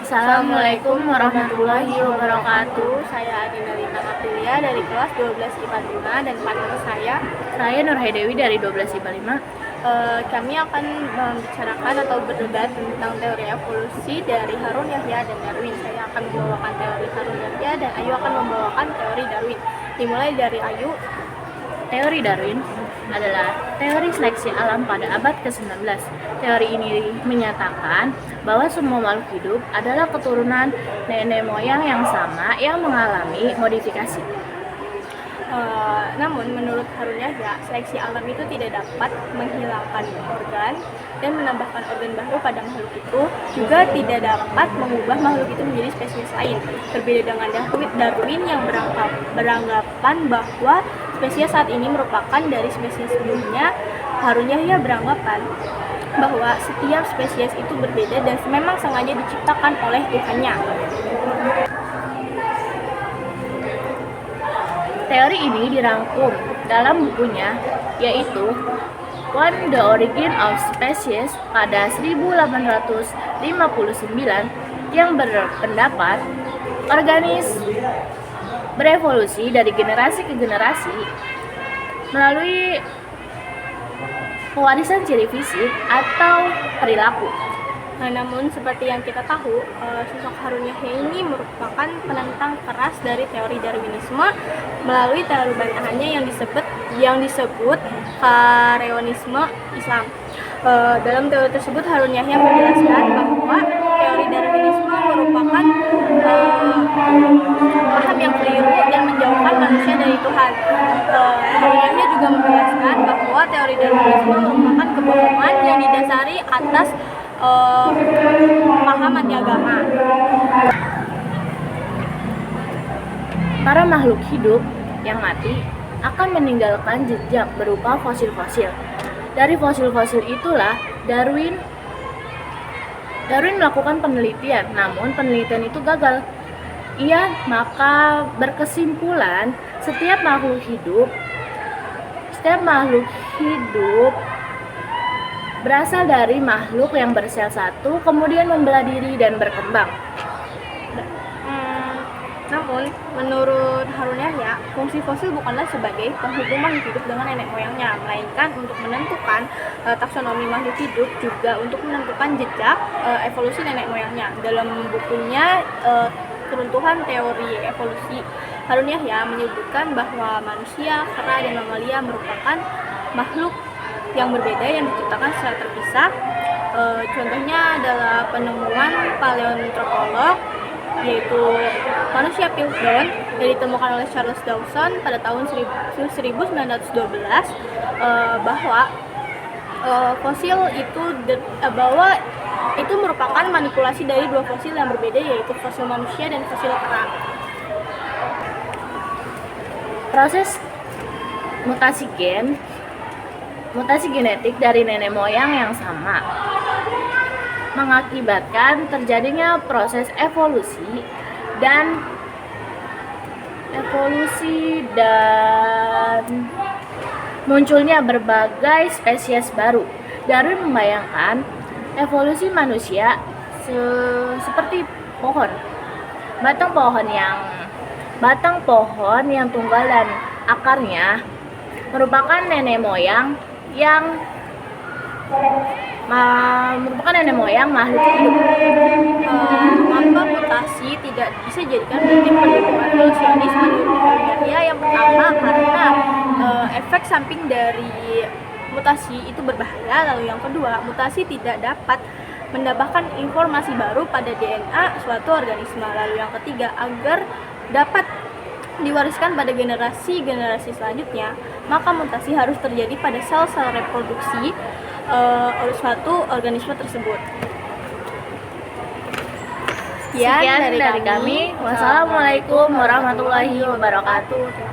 Assalamualaikum warahmatullahi wabarakatuh. Saya Adina Lina Aprilia dari kelas 12 IPA 5 dan partner Saya Nurhaidewi dari 12 IPA 5. Kami akan membicarakan atau berdebat tentang teori evolusi dari Harun Yahya dan Darwin. Saya akan membawakan teori Harun Yahya dan Ayu akan membawakan teori Darwin. Dimulai dari Ayu. Teori Darwin adalah teori seleksi alam pada abad ke-19. Teori ini menyatakan bahwa semua makhluk hidup adalah keturunan nenek moyang yang sama yang mengalami modifikasi. Namun menurut Harun Yahya, seleksi alam itu tidak dapat menghilangkan organ dan menambahkan organ baru pada makhluk itu, juga tidak dapat mengubah makhluk itu menjadi spesies lain. Berbeda dengan Darwin yang beranggapan bahwa spesies saat ini merupakan dari spesies sebelumnya, Harun Yahya beranggapan bahwa setiap spesies itu berbeda dan memang sengaja diciptakan oleh Tuhannya. Teori ini dirangkum dalam bukunya, yaitu On the Origin of Species pada 1859, yang berpendapat organisme berevolusi dari generasi ke generasi melalui pewarisan ciri fisik atau perilaku. Namun seperti yang kita tahu, sosok Harun Yahya ini merupakan penentang keras dari teori Darwinisme melalui teori bantahannya yang disebut Kareonisme Islam. Dalam teori tersebut Harun Yahya menjelaskan bahwa teori Darwinisme merupakan paham yang keliru dan menjauhkan manusia dari Tuhan. Harun Yahya juga menjelaskan bahwa teori Darwinisme merupakan kebohongan yang didasari atas paham anti agama. Para makhluk hidup yang mati akan meninggalkan jejak berupa fosil-fosil. Dari fosil-fosil itulah Darwin melakukan penelitian, namun penelitian itu gagal. Ia maka berkesimpulan setiap makhluk hidup berasal dari makhluk yang bersel satu, kemudian membelah diri dan berkembang. Namun, menurut Harun Yahya, fungsi fosil bukanlah sebagai penghubung makhluk hidup dengan nenek moyangnya, melainkan untuk menentukan taksonomi makhluk hidup, juga untuk menentukan jejak evolusi nenek moyangnya. Dalam bukunya Keruntuhan Teori Evolusi, Harun Yahya menyebutkan bahwa manusia, kera, dan mamalia merupakan makhluk yang berbeda yang diciptakan secara terpisah. Contohnya adalah penemuan paleontropolog, yaitu manusia Piltdown yang ditemukan oleh Charles Dawson pada tahun 1912, bahwa fosil itu itu merupakan manipulasi dari dua fosil yang berbeda, yaitu fosil manusia dan fosil kera. Proses mutasi genetik dari nenek moyang yang sama mengakibatkan terjadinya proses evolusi dan munculnya berbagai spesies baru. Darwin membayangkan evolusi manusia seperti pohon. Batang pohon yang tunggal dan akarnya merupakan nenek moyang makhluk hidup. Mengapa mutasi tidak bisa dijadikan bukti pendukung evolusionis menurut Harun Yahya? Yang pertama, karena efek samping dari mutasi itu berbahaya. Lalu yang kedua, mutasi tidak dapat menambahkan informasi baru pada DNA suatu organisme. Lalu yang ketiga, agar dapat diwariskan pada generasi selanjutnya, maka mutasi harus terjadi pada sel-sel reproduksi suatu organisme tersebut. Sekian dari kami. Wassalamualaikum warahmatullahi wabarakatuh.